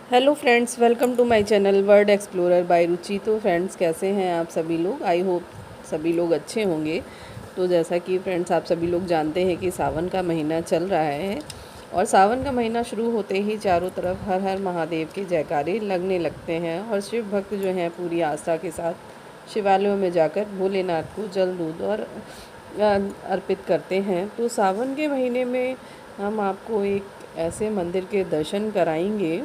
Hello friends, welcome to my channel word explorer by Ruchi. तो friends, कैसे हैं आप सभी लोग? आई होप सभी लोग अच्छे होंगे। तो जैसा कि फ्रेंड्स आप सभी लोग जानते हैं कि सावन का महीना चल रहा है और सावन का महीना शुरू होते ही चारों तरफ हर हर महादेव के जयकारे लगने लगते हैं और शिव भक्त जो हैं पूरी आस्था के साथ शिवालयों में जाकर भोलेनाथ को जल दूध और अर्पित करते हैं। तो सावन के महीने में हम आपको एक ऐसे मंदिर के दर्शन कराएंगे।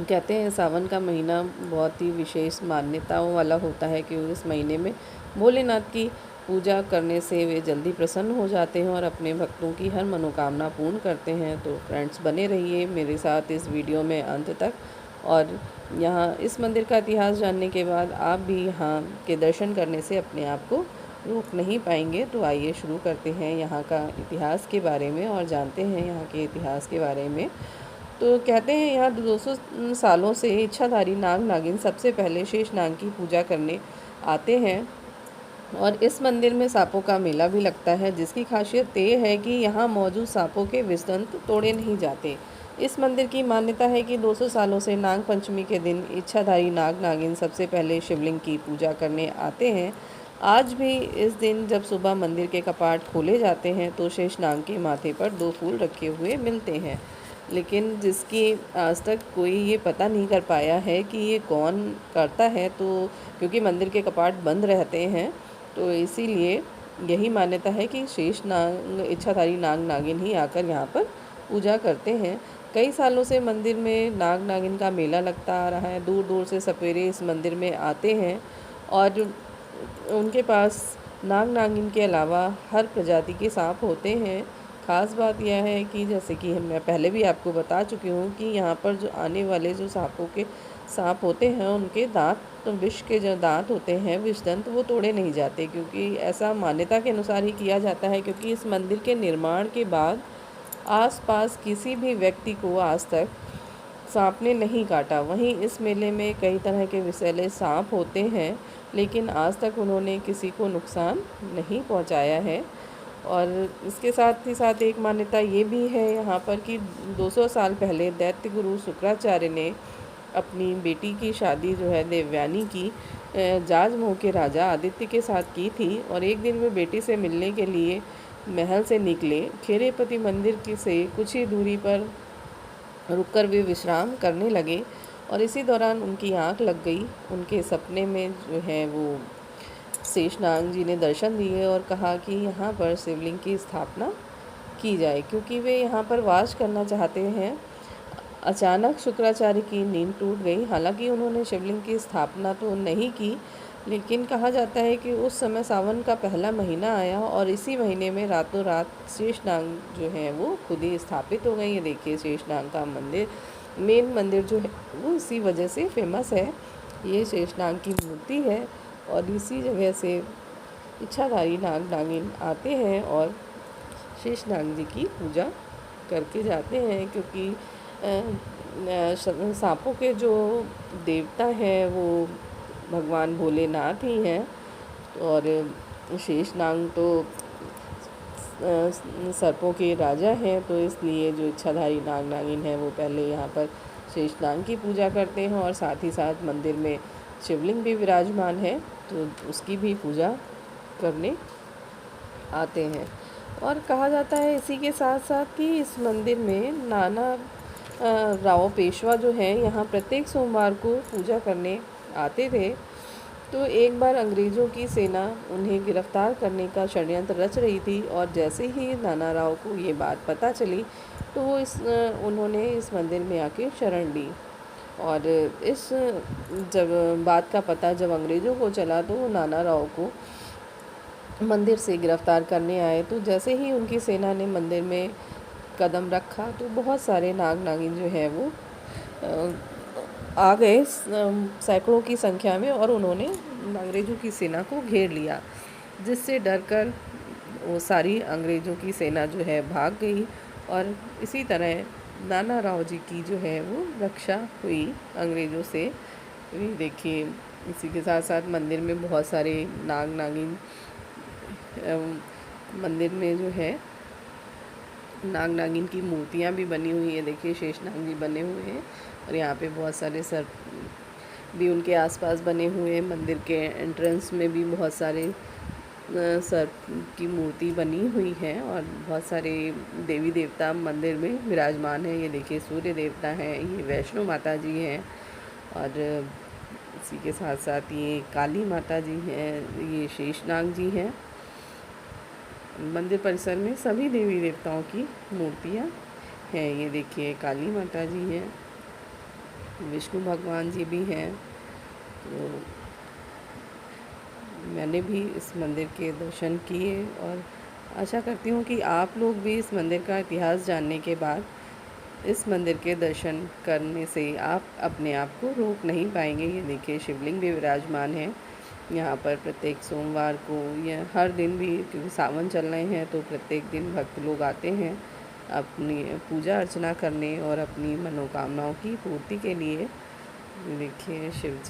कहते हैं सावन का महीना बहुत ही विशेष मान्यताओं वाला होता है कि इस महीने में भोलेनाथ की पूजा करने से वे जल्दी प्रसन्न हो जाते हैं और अपने भक्तों की हर मनोकामना पूर्ण करते हैं। तो फ्रेंड्स, बने रहिए मेरे साथ इस वीडियो में अंत तक। और यहाँ इस मंदिर का इतिहास जानने के बाद आप भी यहाँ के दर्शन करने से अपने आप को रोक नहीं पाएंगे। तो आइए शुरू करते हैं यहाँ का इतिहास के बारे में और जानते हैं यहाँ के इतिहास के बारे में। तो कहते हैं यहाँ 200 सालों से इच्छाधारी नाग नागिन सबसे पहले शेष नाग की पूजा करने आते हैं और इस मंदिर में सांपों का मेला भी लगता है, जिसकी खासियत ये है कि यहाँ मौजूद सांपों के विषदंत तोड़े नहीं जाते। इस मंदिर की मान्यता है कि 200 सालों से नाग पंचमी के दिन इच्छाधारी नाग नागिन सबसे पहले शिवलिंग की पूजा करने आते हैं। आज भी इस दिन जब सुबह मंदिर के कपाट खोले जाते हैं तो शेष नाग के माथे पर 2 फूल रखे हुए मिलते हैं, लेकिन जिसकी आज तक कोई ये पता नहीं कर पाया है कि ये कौन करता है। तो क्योंकि मंदिर के कपाट बंद रहते हैं तो इसीलिए यही मान्यता है कि शेष नाग इच्छाधारी नाग नागिन ही आकर यहाँ पर पूजा करते हैं। कई सालों से मंदिर में नाग नागिन का मेला लगता आ रहा है। दूर दूर से सपेरे इस मंदिर में आते हैं और उनके पास नाग नागिन के अलावा हर प्रजाति के सांप होते हैं। ख़ास बात यह है कि जैसे कि मैं पहले भी आपको बता चुकी हूँ कि यहाँ पर जो आने वाले जो सांप होते हैं उनके दांत, तो विष के जो दांत होते हैं, विष दंत, वो तोड़े नहीं जाते, क्योंकि ऐसा मान्यता के अनुसार ही किया जाता है। क्योंकि इस मंदिर के निर्माण के बाद आसपास किसी भी व्यक्ति को आज तक सांप ने नहीं काटा। वहीं इस मेले में कई तरह के विषैले सांप होते हैं, लेकिन आज तक उन्होंने किसी को नुकसान नहीं पहुंचाया है। और इसके साथ ही साथ एक मान्यता ये भी है यहाँ पर कि 200 साल पहले दैत्य गुरु शुक्राचार्य ने अपनी बेटी की शादी जो है देवयानी की जाजमऊ के राजा आदित्य के साथ की थी। और एक दिन वे बेटी से मिलने के लिए महल से निकले। खेरेपति मंदिर की से कुछ ही दूरी पर रुककर वे विश्राम करने लगे और इसी दौरान उनकी आंख लग गई। उनके सपने में जो है वो शेषनाग जी ने दर्शन दिए और कहा कि यहाँ पर शिवलिंग की स्थापना की जाए, क्योंकि वे यहाँ पर वास करना चाहते हैं। अचानक शुक्राचार्य की नींद टूट गई। हालांकि उन्होंने शिवलिंग की स्थापना तो नहीं की, लेकिन कहा जाता है कि उस समय सावन का पहला महीना आया और इसी महीने में रातों रात शेषनाग जो है वो खुद ही स्थापित हो गई। ये देखिए, शेषनाग का मंदिर, मेन मंदिर जो है वो इसी वजह से फेमस है। ये शेषनाग की मूर्ति है और इसी जगह से इच्छाधारी नाग नागिन आते हैं और शेषनाग जी की पूजा करके जाते हैं। क्योंकि सांपों के जो देवता हैं वो भगवान भोलेनाथ ही हैं और शेषनाग तो सर्पों के राजा हैं। तो इसलिए जो इच्छाधारी नाग नागिन है वो पहले यहाँ पर शेषनाग की पूजा करते हैं और साथ ही साथ मंदिर में शिवलिंग भी विराजमान है तो उसकी भी पूजा करने आते हैं। और कहा जाता है इसी के साथ साथ कि इस मंदिर में नाना राव पेशवा जो हैं यहाँ प्रत्येक सोमवार को पूजा करने आते थे। तो एक बार अंग्रेज़ों की सेना उन्हें गिरफ्तार करने का षड्यंत्र रच रही थी और जैसे ही नाना राव को ये बात पता चली तो वो उन्होंने इस मंदिर में आके शरण ली। और इस जब बात का पता जब अंग्रेज़ों को चला तो वो नाना राव को मंदिर से गिरफ्तार करने आए। तो जैसे ही उनकी सेना ने मंदिर में कदम रखा तो बहुत सारे नाग नागिन जो है वो आ गए सैकड़ों की संख्या में और उन्होंने अंग्रेज़ों की सेना को घेर लिया, जिससे डरकर वो सारी अंग्रेज़ों की सेना जो है भाग गई। और इसी तरह नाना राव जी की जो है वो रक्षा हुई अंग्रेज़ों से। ये देखिए, इसी के साथ साथ मंदिर में बहुत सारे नाग नागिन मंदिर में जो है नाग नागिन की मूर्तियाँ भी बनी हुई है। देखिए शेषनाग जी बने हुए हैं और यहाँ पे बहुत सारे सर्प भी उनके आसपास बने हुए हैं। मंदिर के एंट्रेंस में भी बहुत सारे सर्प की मूर्ति बनी हुई है और बहुत सारे देवी देवता मंदिर में विराजमान हैं। ये देखिए सूर्य देवता हैं, ये वैष्णो माता जी हैं और इसी के साथ साथ ये काली माता जी हैं, ये शेषनाग जी हैं। मंदिर परिसर में सभी देवी देवताओं की मूर्तियाँ हैं। ये देखिए काली माता जी हैं, विष्णु भगवान जी भी हैं। तो मैंने भी इस मंदिर के दर्शन किए और आशा करती हूँ कि आप लोग भी इस मंदिर का इतिहास जानने के बाद इस मंदिर के दर्शन करने से आप अपने आप को रोक नहीं पाएंगे। ये देखिए शिवलिंग भी विराजमान है यहाँ पर। प्रत्येक सोमवार को या हर दिन भी, क्योंकि सावन चल रहे हैं तो प्रत्येक दिन भक्त लोग आते हैं अपनी पूजा अर्चना करने और अपनी मनोकामनाओं की पूर्ति के लिए। देखिए शिव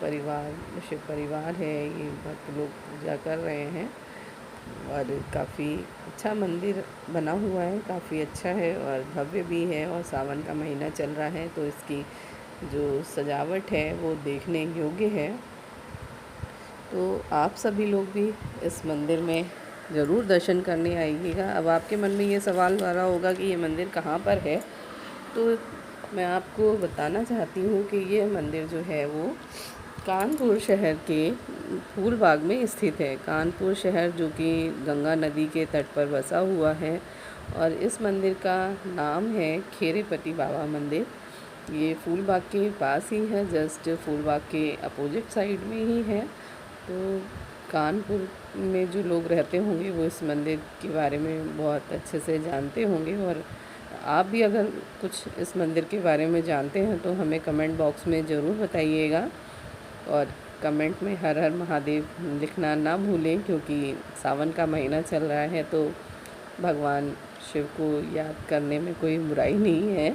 परिवार है, ये भक्त लोग पूजा कर रहे हैं और काफ़ी अच्छा मंदिर बना हुआ है, काफ़ी अच्छा है और भव्य भी है। और सावन का महीना चल रहा है तो इसकी जो सजावट है वो देखने योग्य है। तो आप सभी लोग भी इस मंदिर में ज़रूर दर्शन करने आइएगा। अब आपके मन में ये सवाल आ रहा होगा कि ये मंदिर कहाँ पर है, तो मैं आपको बताना चाहती हूँ कि ये मंदिर जो है वो कानपुर शहर के फूलबाग में स्थित है। कानपुर शहर जो कि गंगा नदी के तट पर बसा हुआ है और इस मंदिर का नाम है खेरेपति बाबा मंदिर। ये फूलबाग के पास ही है, जस्ट फूलबाग के अपोजिट साइड में ही है। तो कानपुर में जो लोग रहते होंगे वो इस मंदिर के बारे में बहुत अच्छे से जानते होंगे और आप भी अगर कुछ इस मंदिर के बारे में जानते हैं तो हमें कमेंट बॉक्स में ज़रूर बताइएगा और कमेंट में हर हर महादेव लिखना ना भूलें, क्योंकि सावन का महीना चल रहा है तो भगवान शिव को याद करने में कोई बुराई नहीं है।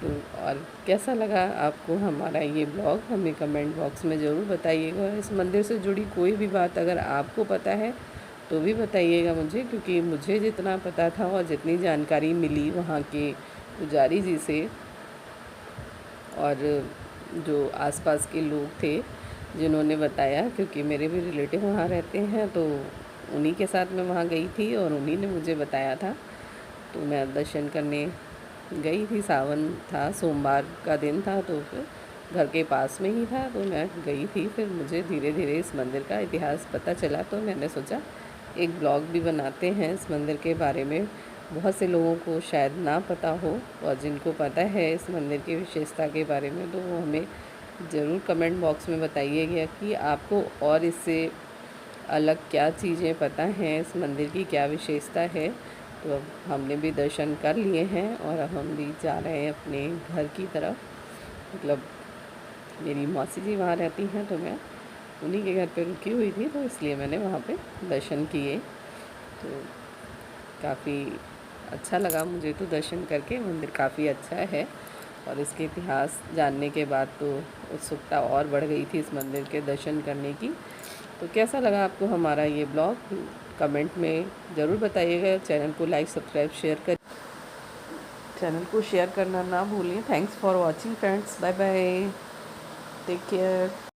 तो और कैसा लगा आपको हमारा ये ब्लॉग, हमें कमेंट बॉक्स में ज़रूर बताइएगा। इस मंदिर से जुड़ी कोई भी बात अगर आपको पता है तो भी बताइएगा मुझे, क्योंकि मुझे जितना पता था और जितनी जानकारी मिली वहाँ के पुजारी जी से और जो आसपास के लोग थे जिन्होंने बताया, क्योंकि मेरे भी रिलेटिव वहाँ रहते हैं, तो उन्हीं के साथ मैं वहाँ गई थी और उन्हीं ने मुझे बताया था। तो मैं दर्शन करने गई थी, सावन था, सोमवार का दिन था, तो फिर घर के पास में ही था तो मैं गई थी। फिर मुझे धीरे धीरे इस मंदिर का इतिहास पता चला तो मैंने सोचा एक ब्लॉग भी बनाते हैं इस मंदिर के बारे में। बहुत से लोगों को शायद ना पता हो और जिनको पता है इस मंदिर की विशेषता के बारे में तो वो हमें ज़रूर कमेंट बॉक्स में बताइएगा कि आपको और इससे अलग क्या चीज़ें पता हैं, इस मंदिर की क्या विशेषता है। तो अब हमने भी दर्शन कर लिए हैं और अब हम भी जा रहे हैं अपने घर की तरफ। मतलब मेरी मौसी जी वहाँ रहती हैं तो मैं उन्हीं के घर पे रुकी हुई थी, तो इसलिए मैंने वहाँ पे दर्शन किए। तो काफ़ी अच्छा लगा मुझे तो दर्शन करके। मंदिर काफ़ी अच्छा है और इसके इतिहास जानने के बाद तो उत्सुकता और बढ़ गई थी इस मंदिर के दर्शन करने की। तो कैसा लगा आपको हमारा ये ब्लॉग, कमेंट में ज़रूर बताइएगा। चैनल को लाइक सब्सक्राइब चैनल को शेयर करना ना भूलें। Thanks for watching friends, bye bye, take care.